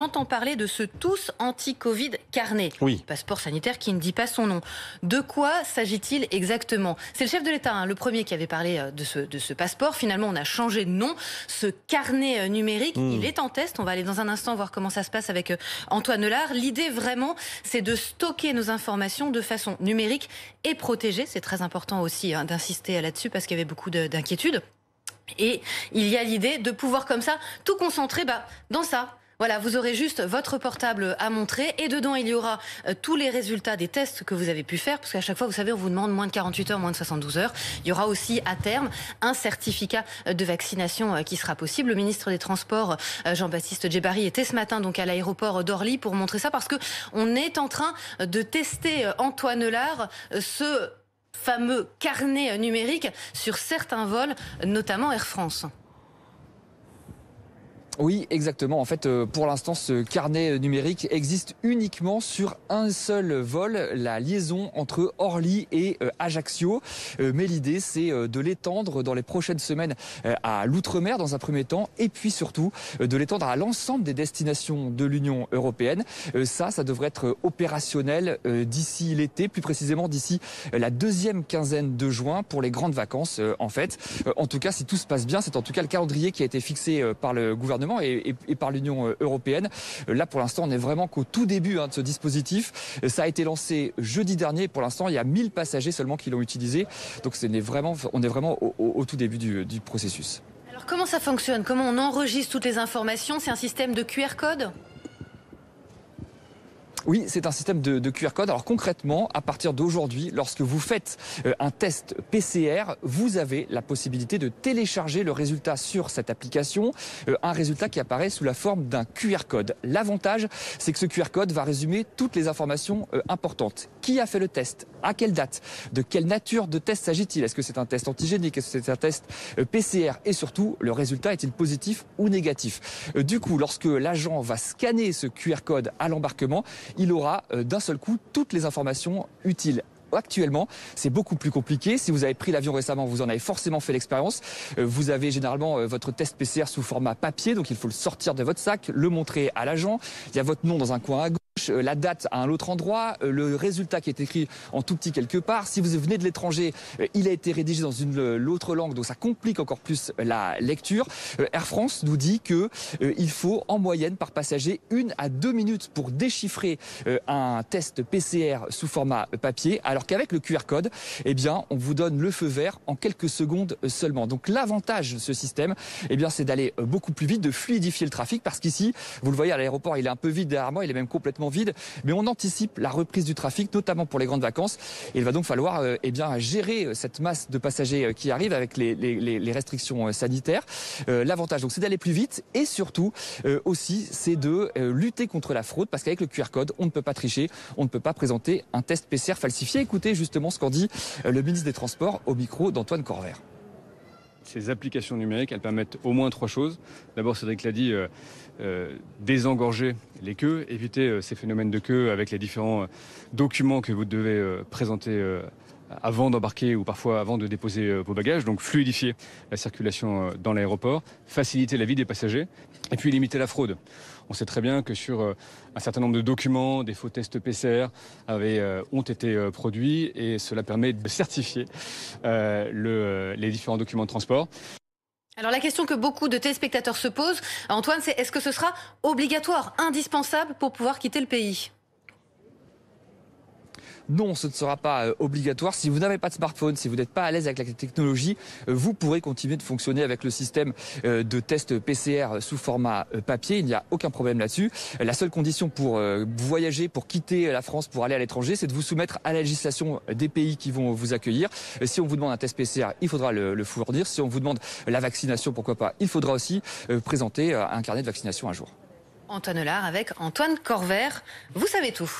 On entend parler de ce tous anti-Covid carnet, Oui. passeport sanitaire qui ne dit pas son nom. De quoi s'agit-il exactement? C'est le chef de l'État, le premier qui avait parlé de ce passeport. Finalement, on a changé de nom. Ce carnet numérique, il est en test. On va aller dans un instant voir comment ça se passe avec Antoine Lard. L'idée vraiment, c'est de stocker nos informations de façon numérique et protégée. C'est très important aussi d'insister là-dessus parce qu'il y avait beaucoup d'inquiétudes. Et il y a l'idée de pouvoir comme ça tout concentrer dans ça. Voilà, vous aurez juste votre portable à montrer et dedans il y aura tous les résultats des tests que vous avez pu faire, parce qu'à chaque fois, vous savez, on vous demande moins de 48 heures, moins de 72 heures. Il y aura aussi à terme un certificat de vaccination qui sera possible. Le ministre des Transports, Jean-Baptiste Djebbari, était ce matin donc à l'aéroport d'Orly pour montrer ça, parce que on est en train de tester, Antoine Lard, ce fameux carnet numérique sur certains vols, notamment Air France. Oui, exactement. En fait, pour l'instant, ce carnet numérique existe uniquement sur un seul vol, la liaison entre Orly et Ajaccio. Mais l'idée, c'est de l'étendre dans les prochaines semaines à l'outre-mer dans un premier temps, et puis surtout de l'étendre à l'ensemble des destinations de l'Union européenne. Ça devrait être opérationnel d'ici l'été, plus précisément d'ici la deuxième quinzaine de juin pour les grandes vacances, en fait. En tout cas, si tout se passe bien, c'est en tout cas le calendrier qui a été fixé par le gouvernement et par l'Union européenne. Là, pour l'instant, on n'est vraiment qu'au tout début de ce dispositif. Ça a été lancé jeudi dernier. Pour l'instant, il y a 1000 passagers seulement qui l'ont utilisé. Donc, on est vraiment au tout début du processus. Alors, comment ça fonctionne? Comment on enregistre toutes les informations? C'est un système de QR code? Oui, c'est un système de QR code. Alors concrètement, à partir d'aujourd'hui, lorsque vous faites un test PCR, vous avez la possibilité de télécharger le résultat sur cette application, un résultat qui apparaît sous la forme d'un QR code. L'avantage, c'est que ce QR code va résumer toutes les informations importantes. Qui a fait le test? À quelle date? De quelle nature de test s'agit-il? Est-ce que c'est un test antigénique? Est-ce que c'est un test PCR? Et surtout, le résultat est-il positif ou négatif? Du coup, lorsque l'agent va scanner ce QR code à l'embarquement, il aura d'un seul coup toutes les informations utiles. Actuellement, c'est beaucoup plus compliqué. Si vous avez pris l'avion récemment, vous en avez forcément fait l'expérience. Vous avez généralement votre test PCR sous format papier, donc il faut le sortir de votre sac, le montrer à l'agent. Il y a votre nom dans un coin à gauche, la date à un autre endroit, le résultat qui est écrit en tout petit quelque part. Si vous venez de l'étranger, il a été rédigé dans l'autre langue, donc ça complique encore plus la lecture. Air France nous dit que il faut en moyenne par passager 1 à 2 minutes pour déchiffrer un test PCR sous format papier, alors qu'avec le QR code, eh bien, on vous donne le feu vert en quelques secondes seulement. Donc l'avantage de ce système, eh bien, c'est d'aller beaucoup plus vite, de fluidifier le trafic, parce qu'ici, vous le voyez à l'aéroport, il est un peu vide derrière moi, il est même complètement vide, mais on anticipe la reprise du trafic, notamment pour les grandes vacances. Et il va donc falloir eh bien, gérer cette masse de passagers qui arrivent avec les restrictions sanitaires. L'avantage, donc, c'est d'aller plus vite, et surtout aussi, c'est de lutter contre la fraude, parce qu'avec le QR code, on ne peut pas tricher, on ne peut pas présenter un test PCR falsifié. Écoutez justement ce qu'en dit le ministre des Transports au micro d'Antoine Corvère. Ces applications numériques, elles permettent au moins 3 choses. D'abord, Cédric l'a dit, désengorger les queues, éviter ces phénomènes de queue avec les différents documents que vous devez présenter avant d'embarquer ou parfois avant de déposer vos bagages. Donc fluidifier la circulation dans l'aéroport, faciliter la vie des passagers et puis limiter la fraude. On sait très bien que sur un certain nombre de documents, des faux tests PCR ont été produits, et cela permet de certifier les différents documents de transport. Alors la question que beaucoup de téléspectateurs se posent, Antoine, c'est est-ce que ce sera obligatoire, indispensable pour pouvoir quitter le pays? Non, ce ne sera pas obligatoire. Si vous n'avez pas de smartphone, si vous n'êtes pas à l'aise avec la technologie, vous pourrez continuer de fonctionner avec le système de test PCR sous format papier. Il n'y a aucun problème là-dessus. La seule condition pour voyager, pour quitter la France, pour aller à l'étranger, c'est de vous soumettre à la législation des pays qui vont vous accueillir. Si on vous demande un test PCR, il faudra le fournir. Si on vous demande la vaccination, pourquoi pas, il faudra aussi présenter un carnet de vaccination un jour. Antoine Lard avec Antoine Corvère. Vous savez tout.